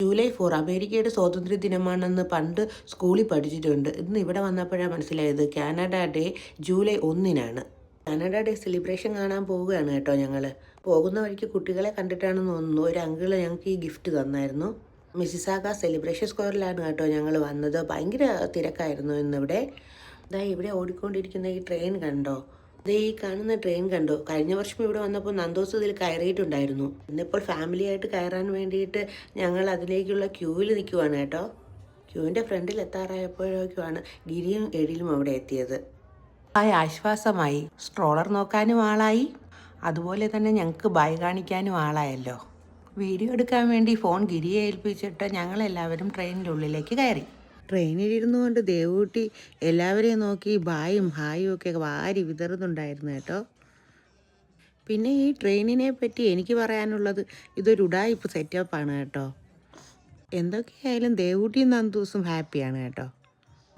July 4 അമേരിക്കയുടെ സ്വാതന്ത്ര്യ ദിനമാണെന്ന് പണ്ട് സ്കൂളിൽ പഠിച്ചിട്ടുണ്ട്. ഇന്ന് ഇവിടെ വന്നപ്പോഴാണ് മനസ്സിലായത് കാനഡ ഡേ ജൂലൈ 1-നാണ്. കാനഡ ഡേ സെലിബ്രേഷൻ കാണാൻ പോവുകയാണ് കേട്ടോ ഞങ്ങൾ. പോകുന്ന വഴിക്ക് കുട്ടികളെ കണ്ടിട്ടാണെന്ന് തോന്നുന്നു ഒരു അങ്കിള് ഞങ്ങൾക്ക് ഈ ഗിഫ്റ്റ് തന്നായിരുന്നു. മിസിസാഗ സെലിബ്രേഷൻ സ്ക്വയറിലാണ് കേട്ടോ ഞങ്ങൾ വന്നത്. ഭയങ്കര തിരക്കായിരുന്നു ഇന്നിവിടെ. ഇവിടെ ഓടിക്കൊണ്ടിരിക്കുന്ന ഈ ട്രെയിൻ കണ്ടോ? ഈ കാണുന്ന ട്രെയിൻ കണ്ടോ? കഴിഞ്ഞ വർഷം ഇവിടെ വന്നപ്പോൾ നന്ദോസ് ഇതിൽ കയറിയിട്ടുണ്ടായിരുന്നു. ഇന്നിപ്പോൾ ഫാമിലി ആയിട്ട് കയറാൻ വേണ്ടിയിട്ട് ഞങ്ങൾ അതിലേക്കുള്ള ക്യൂവിൽ നിൽക്കുവാണ് കേട്ടോ. ക്യൂവിൻ്റെ ഫ്രണ്ടിൽ എത്താറായപ്പോഴേക്കുമാണ് ഗിരിയും എഴിലും അവിടെ എത്തിയത്. ആശ്വാസമായി. സ്ട്രോളർ നോക്കാനും ആളായി, അതുപോലെ തന്നെ ഞങ്ങൾക്ക് ബൈ കാണിക്കാനും ആളായല്ലോ. വീഡിയോ എടുക്കാൻ വേണ്ടി ഫോൺ ഗിരിയെ ഏൽപ്പിച്ചിട്ട് ഞങ്ങളെല്ലാവരും ട്രെയിനിൻ്റെ ഉള്ളിലേക്ക് കയറി. ട്രെയിനിലിരുന്നു കൊണ്ട് ദേവൂട്ടി എല്ലാവരെയും നോക്കി ബായും ഹായും ഒക്കെ വാരി വിതറുന്നുണ്ടായിരുന്നു കേട്ടോ. പിന്നെ ഈ ട്രെയിനിനെ പറ്റി എനിക്ക് പറയാനുള്ളത് ഇതൊരു ഉഡായിപ്പ് സെറ്റപ്പാണ് കേട്ടോ. എന്തൊക്കെയായാലും ദേവൂട്ടിയും നന്ദൂസും ഹാപ്പിയാണ് കേട്ടോ.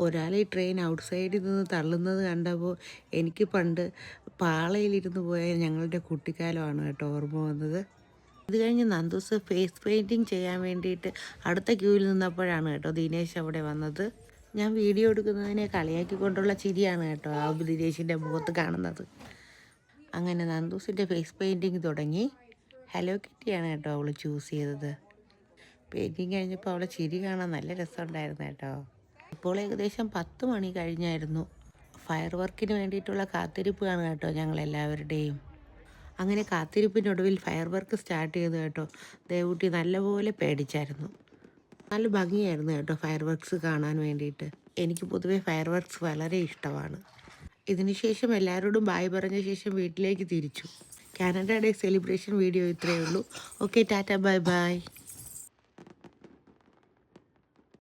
ഒരാൾ ഈ ട്രെയിൻ ഔട്ട് സൈഡിൽ നിന്ന് തള്ളുന്നത് കണ്ടപ്പോൾ എനിക്ക് പണ്ട് പാളയിലിരുന്ന് പോയ ഞങ്ങളുടെ കുട്ടിക്കാലമാണ് കേട്ടോ ഓർമ്മ വന്നത്. ഇത് കഴിഞ്ഞ് നന്ദൂസ് ഫേസ് പെയിൻറ്റിങ് ചെയ്യാൻ വേണ്ടിയിട്ട് അടുത്ത ക്യൂവിൽ നിന്നപ്പോഴാണ് കേട്ടോ ദിനേശ് അവിടെ വന്നത്. ഞാൻ വീഡിയോ എടുക്കുന്നതിനെ കളിയാക്കിക്കൊണ്ടുള്ള ചിരിയാണ് കേട്ടോ ആ ദിനേശിൻ്റെ മുഖത്ത് കാണുന്നത്. അങ്ങനെ നന്ദൂസിൻ്റെ ഫേസ് പെയിൻറ്റിങ് തുടങ്ങി. ഹലോ കിറ്റിയാണ് കേട്ടോ അവൾ ചൂസ് ചെയ്തത്. പെയിൻറ്റിങ് കഴിഞ്ഞപ്പോൾ അവളെ ചിരി കാണാൻ നല്ല രസമുണ്ടായിരുന്നു കേട്ടോ. ഇപ്പോൾ ഏകദേശം 10 മണി കഴിഞ്ഞായിരുന്നു. ഫയർ വർക്കിന് വേണ്ടിയിട്ടുള്ള കാത്തിരിപ്പാണ് കേട്ടോ ഞങ്ങളെല്ലാവരുടെയും. അങ്ങനെ കാത്തിരിപ്പിനൊടുവിൽ ഫയർ വർക്ക് സ്റ്റാർട്ട് ചെയ്തു കേട്ടോ. ദേവൂട്ടി നല്ലപോലെ പേടിച്ചായിരുന്നു. നല്ല ഭംഗിയായിരുന്നു കേട്ടോ ഫയർ വർക്ക്സ് കാണാൻ വേണ്ടിയിട്ട്. എനിക്ക് പൊതുവേ ഫയർ വർക്ക്സ് വളരെ ഇഷ്ടമാണ്. ഇതിനുശേഷം എല്ലാവരോടും ബായ് പറഞ്ഞ ശേഷം വീട്ടിലേക്ക് തിരിച്ചു. കാനഡ ഡേ സെലിബ്രേഷൻ വീഡിയോ ഇത്രയേ ഉള്ളൂ. Okay, Tata, bye bye.